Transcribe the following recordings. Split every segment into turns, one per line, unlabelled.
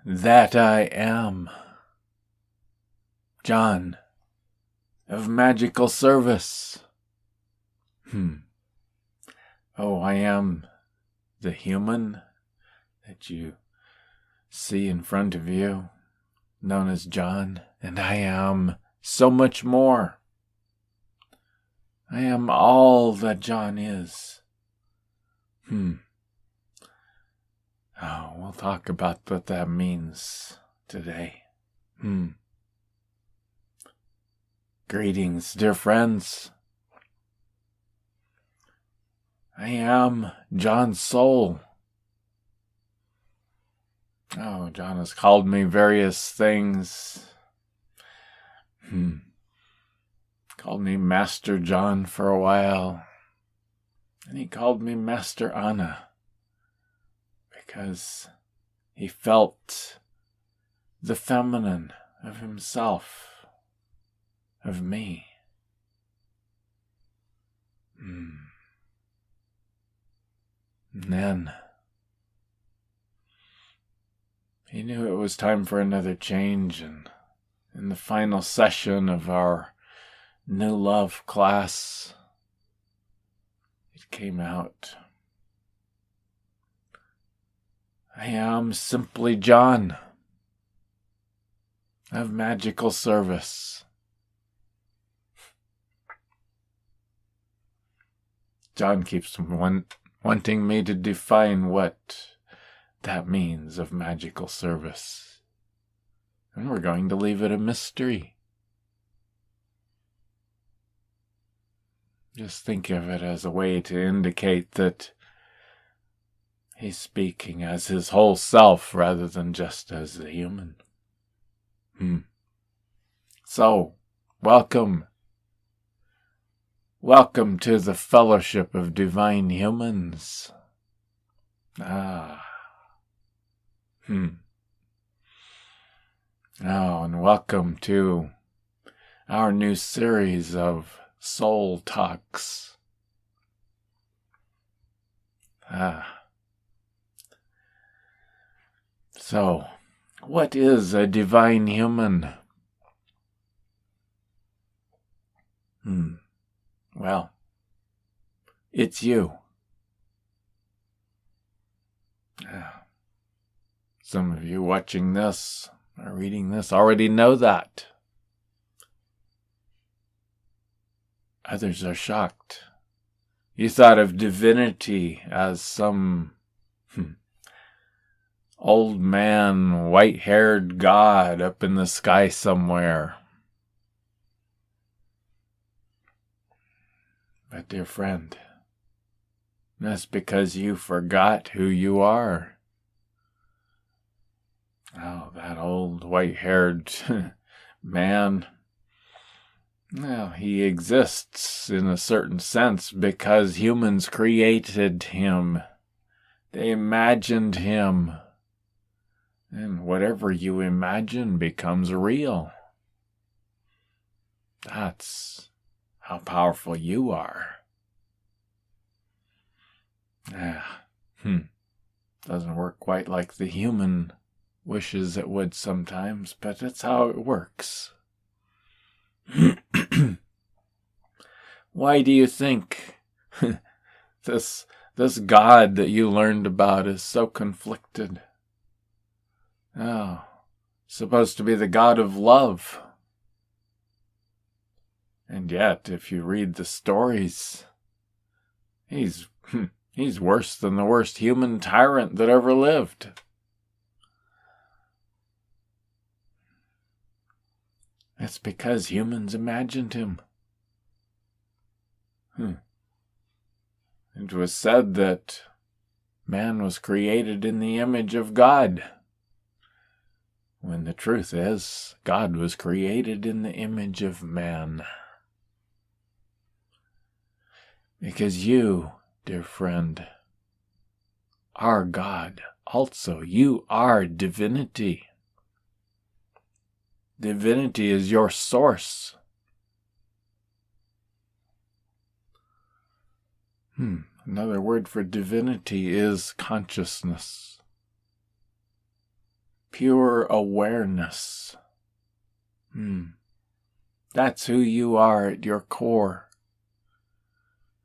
that I am. John of magical service. Oh, I am the human that you see in front of you, known as John, and I am so much more. I am all that John is. Oh, we'll talk about what that means today. Greetings, dear friends. I am John's soul. Oh, John has called me various things. Called me Master John for a while. And he called me Master Anna, because he felt the feminine of himself, of me. And then he knew it was time for another change, and in the final session of our New Love class, it came out. I am simply John of magical service. John keeps wanting me to define what that means of magical service. And we're going to leave it a mystery. Just think of it as a way to indicate that he's speaking as his whole self rather than just as a human. So, welcome. Welcome to the fellowship of divine humans. Oh, and welcome to our new series of Soul Talks. So, what is a divine human? Well, it's you. Some of you watching this or reading this already know that. Others are shocked. You thought of divinity as some old man, white-haired god up in the sky somewhere. But dear friend, that's because you forgot who you are. Oh, that old white-haired man. Well, he exists in a certain sense because humans created him. They imagined him. And whatever you imagine becomes real. That's how powerful you are. Doesn't work quite like the human wishes it would sometimes, but that's how it works. Why do you think this God that you learned about is so conflicted? Oh, supposed to be the God of love. And yet, if you read the stories, he's worse than the worst human tyrant that ever lived. It's because humans imagined him. It was said that man was created in the image of God, when the truth is, God was created in the image of man. Because you, dear friend, are God. Also, you are divinity. Divinity is your source. Another word for divinity is consciousness. pure awareness. That's who you are at your core.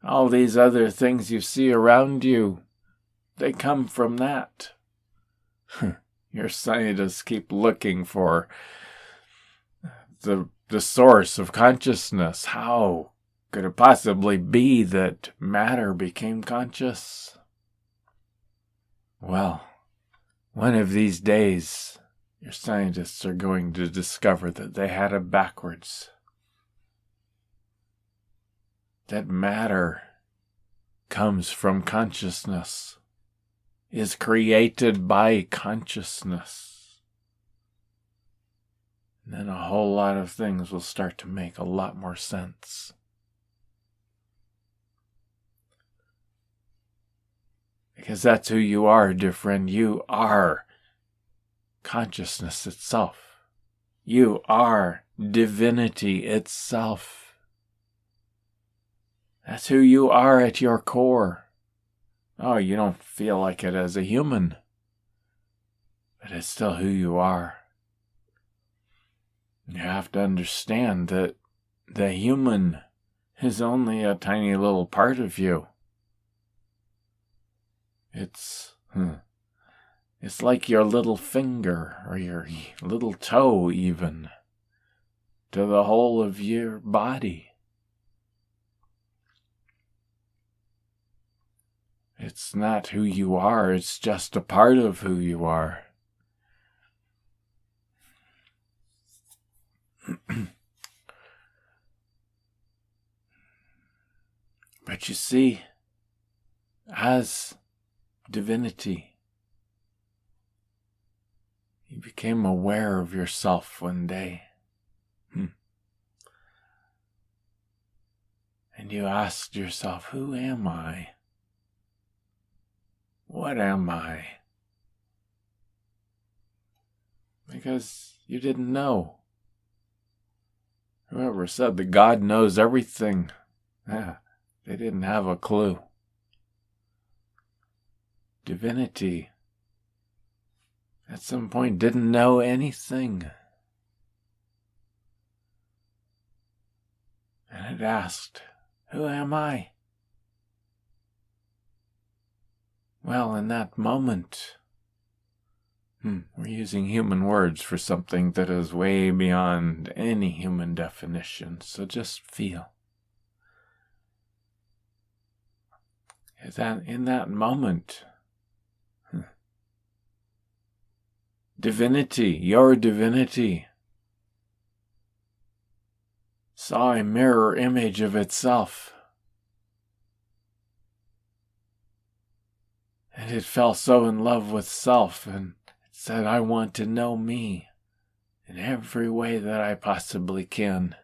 All these other things you see around you, they come from that. Your scientists keep looking for the source of consciousness. How could it possibly be that matter became conscious? Well, one of these days, your scientists are going to discover that they had it backwards. That matter comes from consciousness, is created by consciousness. And then a whole lot of things will start to make a lot more sense. Because that's who you are, dear friend. You are consciousness itself. You are divinity itself. That's who you are at your core. Oh, you don't feel like it as a human, but it's still who you are. You have to understand that the human is only a tiny little part of you. It's like your little finger or your little toe even to the whole of your body. It's not who you are, it's just a part of who you are. But you see, as divinity, you became aware of yourself one day. And you asked yourself, who am I? What am I? Because you didn't know. Whoever said that God knows everything, they didn't have a clue. Divinity, at some point, didn't know anything. And it asked, who am I? Well, in that moment, we're using human words for something that is way beyond any human definition, so just feel. In that moment, divinity, your divinity, saw a mirror image of itself. And it fell so in love with self, and it said, I want to know me in every way that I possibly can.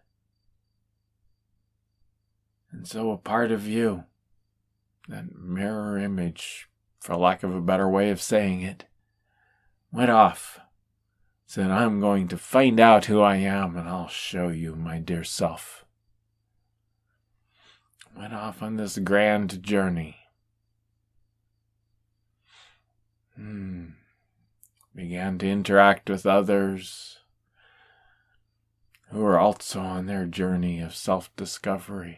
And so a part of you, that mirror image, for lack of a better way of saying it, went off, said, I'm going to find out who I am, and I'll show you, my dear self. Went off on this grand journey. Began to interact with others who were also on their journey of self-discovery.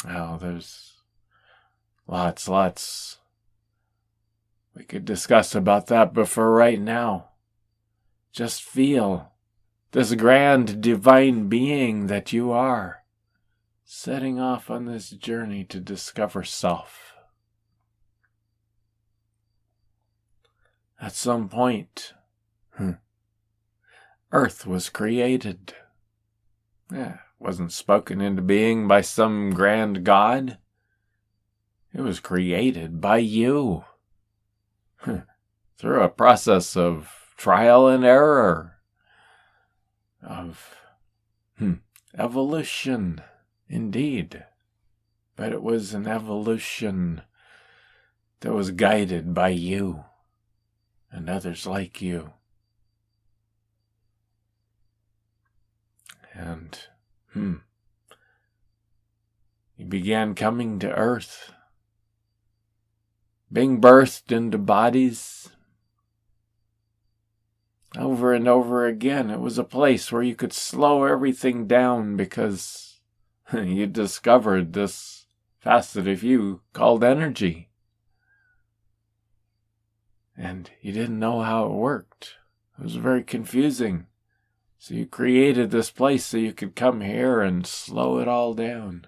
Well, there's lots we could discuss about that, but for right now, just feel this grand divine being that you are, setting off on this journey to discover self. At some point, Earth was created. It wasn't spoken into being by some grand god. It was created by you. Through a process of trial and error, of evolution, indeed. But it was an evolution that was guided by you and others like you. And you began coming to Earth, being birthed into bodies over and over again. It was a place where you could slow everything down because you discovered this facet of you called energy. And you didn't know how it worked. It was very confusing. So you created this place so you could come here and slow it all down.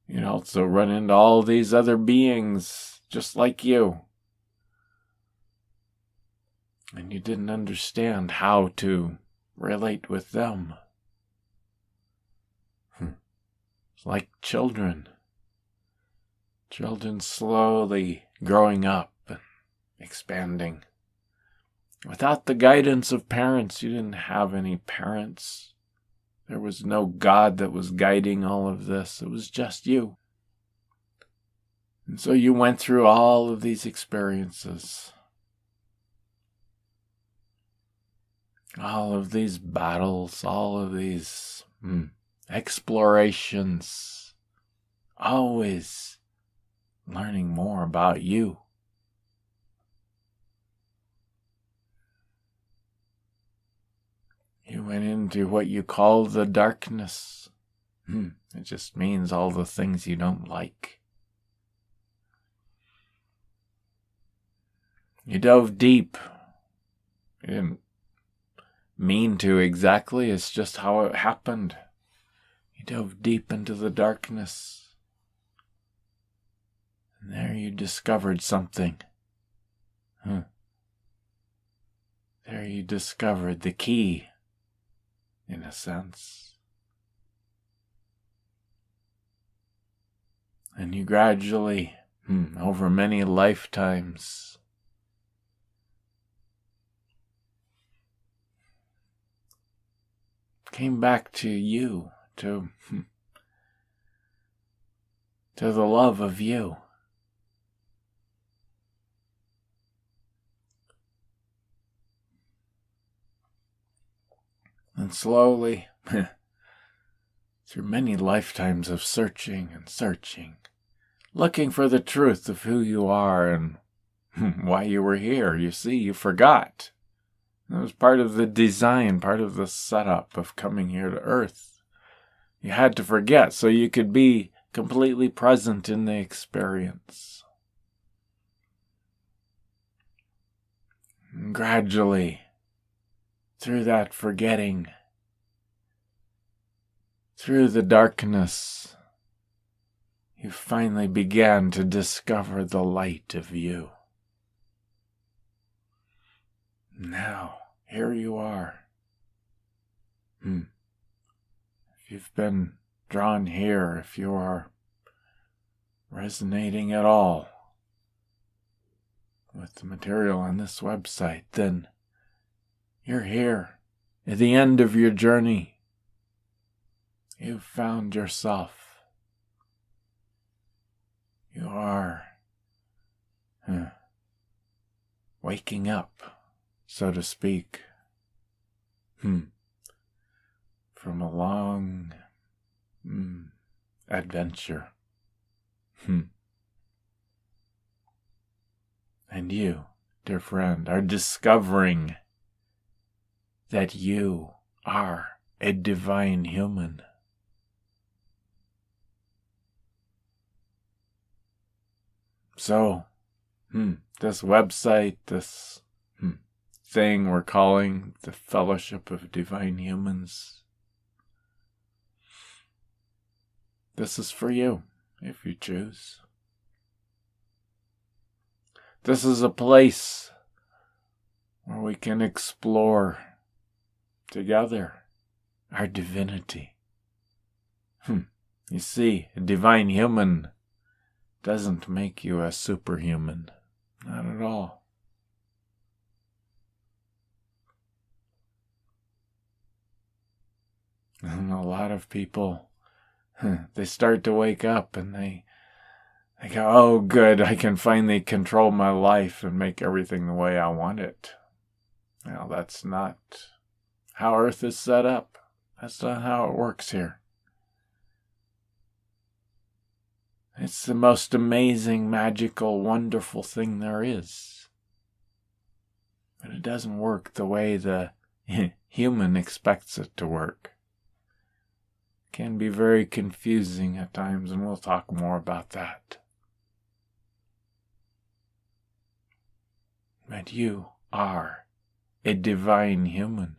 You'd also run into all these other beings just like you. And you didn't understand how to relate with them. It's like children. Children slowly growing up and expanding. Without the guidance of parents, you didn't have any parents. There was no God that was guiding all of this. It was just you. And so you went through all of these experiences. All of these battles, all of these explorations. Always learning more about you. You went into what you call the darkness. It just means all the things you don't like. You dove deep. You didn't mean to exactly. It's just how it happened. You dove deep into the darkness. And there you discovered something. There you discovered the key. In a sense. And you gradually, over many lifetimes, came back to you, to the love of you. And slowly, through many lifetimes of searching and searching, looking for the truth of who you are and why you were here, you see, you forgot. It was part of the design, part of the setup of coming here to Earth. You had to forget so you could be completely present in the experience. And gradually, through that forgetting, through the darkness, you finally began to discover the light of you. Now, here you are. If you've been drawn here, if you are resonating at all with the material on this website, then you're here at the end of your journey. You've found yourself. You are waking up, so to speak, from a long adventure. And you, dear friend, are discovering that you are a divine human. So, this website, this thing we're calling the Fellowship of Divine Humans, this is for you, if you choose. This is a place where we can explore together our divinity. You see, a divine human doesn't make you a superhuman. Not at all. And a lot of people, they start to wake up and they go, oh good, I can finally control my life and make everything the way I want it. Well, that's not how Earth is set up. That's not how it works here. It's the most amazing, magical, wonderful thing there is. but it doesn't work the way the human expects it to work. It can be very confusing at times, and we'll talk more about that. But you are a divine human.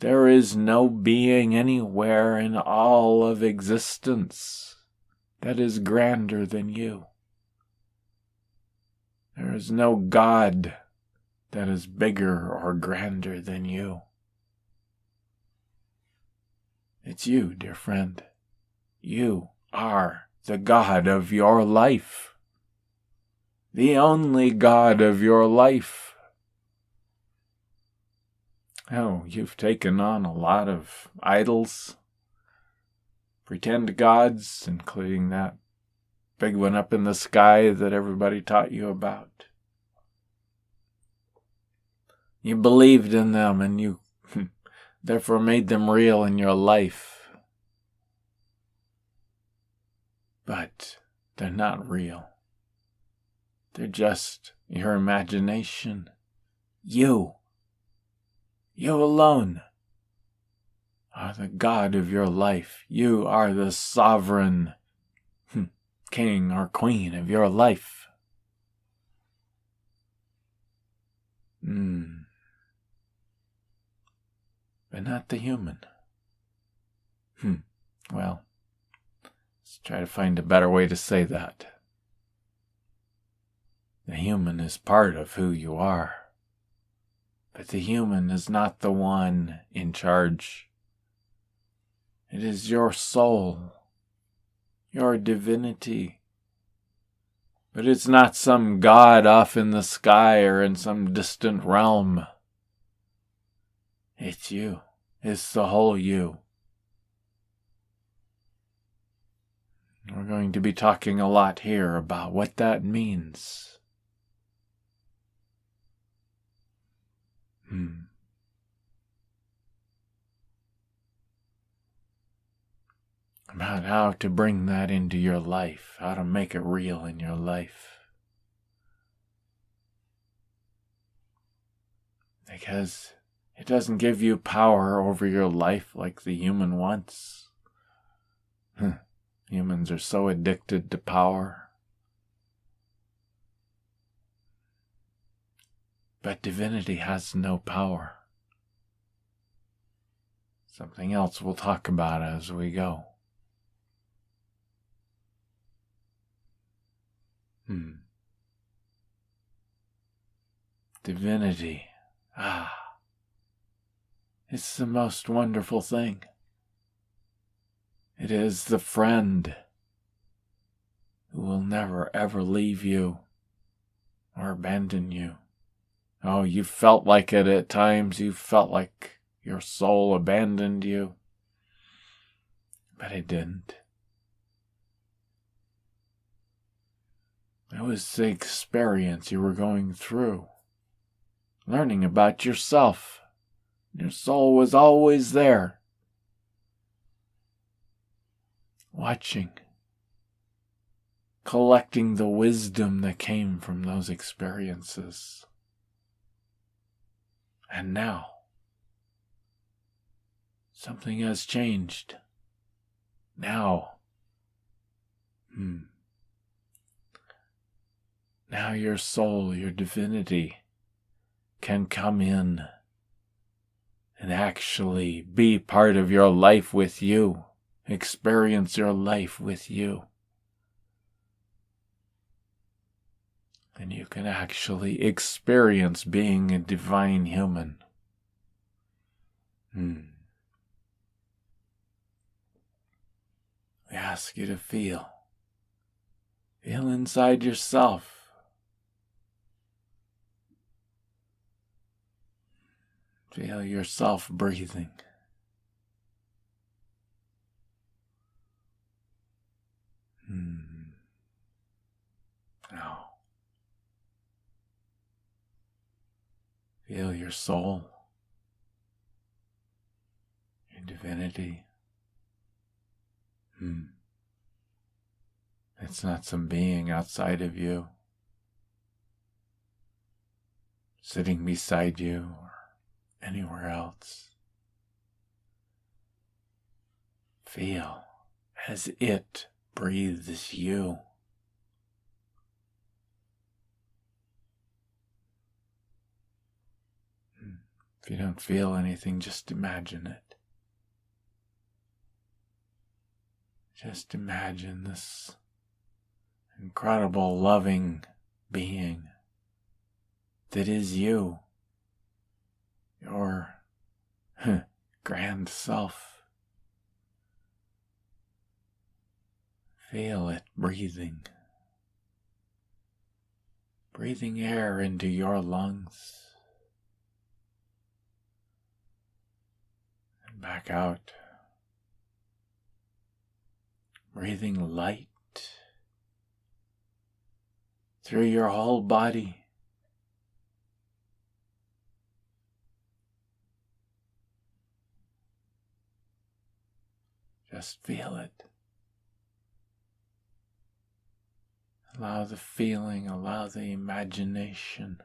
There is no being anywhere in all of existence that is grander than you. There is no God that is bigger or grander than you. It's you, dear friend. You are the God of your life. The only God of your life. Oh, you've taken on a lot of idols, pretend gods, including that big one up in the sky that everybody taught you about. You believed in them and you therefore made them real in your life. But they're not real. They're just your imagination. You alone are the God of your life. You are the sovereign king or queen of your life. But not the human. Well, let's try to find a better way to say that. The human is part of who you are. But the human is not the one in charge. It is your soul, your divinity. But it's not some god off in the sky or in some distant realm. It's you. It's the whole you. We're going to be talking a lot here about what that means. About how to bring that into your life, how to make it real in your life. Because it doesn't give you power over your life like the human wants. Humans are so addicted to power. But divinity has no power. Something else we'll talk about as we go. Divinity. It's the most wonderful thing. It is the friend who will never ever leave you or abandon you. Oh, you felt like it at times. You felt like your soul abandoned you. But it didn't. It was the experience you were going through. Learning about yourself. Your soul was always there. Watching. Collecting the wisdom that came from those experiences. And now, something has changed. Now, now your soul, your divinity, can come in and actually be part of your life with you, experience your life with you. And you can actually experience being a divine human. We ask you to feel inside yourself. Feel yourself breathing. Now, feel your soul, your divinity. It's not some being outside of you. sitting beside you or anywhere else. Feel as it breathes you. If you don't feel anything, just imagine it. Just imagine this incredible, loving being that is you, your grand self. Feel it breathing air into your lungs and back out. Breathing light through your whole body. Just feel it. Allow the feeling, allow the imagination.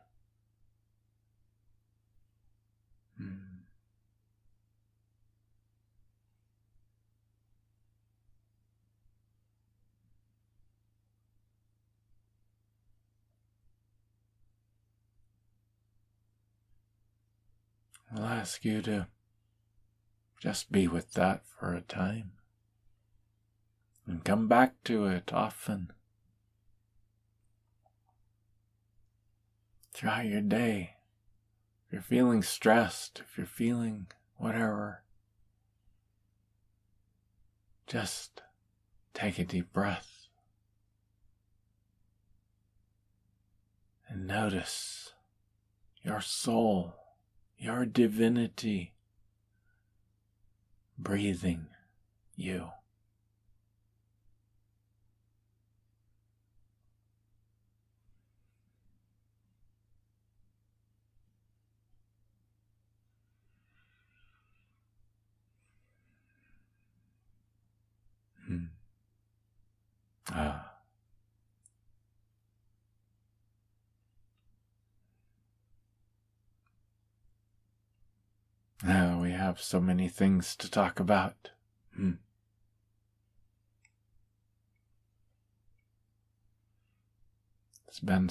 I'll ask you to just be with that for a time and come back to it often throughout your day. If you're feeling stressed, if you're feeling whatever, just take a deep breath and notice your soul, your divinity breathing you. Now we have so many things to talk about. It's been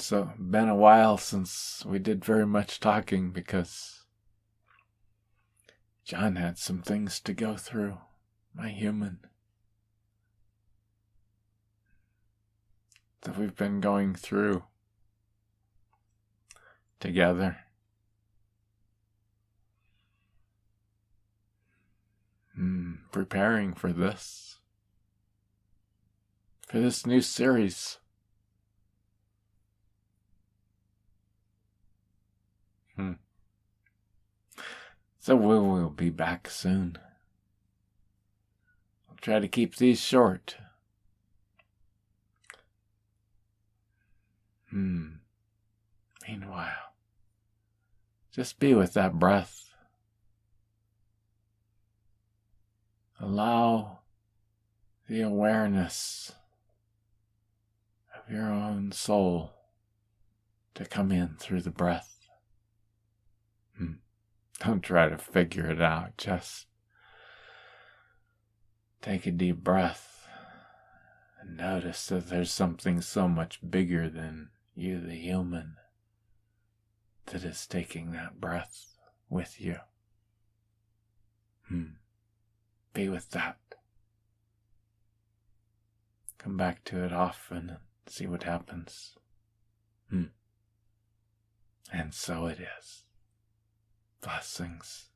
a while since we did very much talking because John had some things to go through, my human, that we've been going through together. Preparing for this new series. So we will be back soon. I'll try to keep these short. Meanwhile, just be with that breath. Allow the awareness of your own soul to come in through the breath. Don't try to figure it out. Just take a deep breath and notice that there's something so much bigger than you, the human, that is taking that breath with you. Be with that. Come back to it often and see what happens. And so it is. Blessings.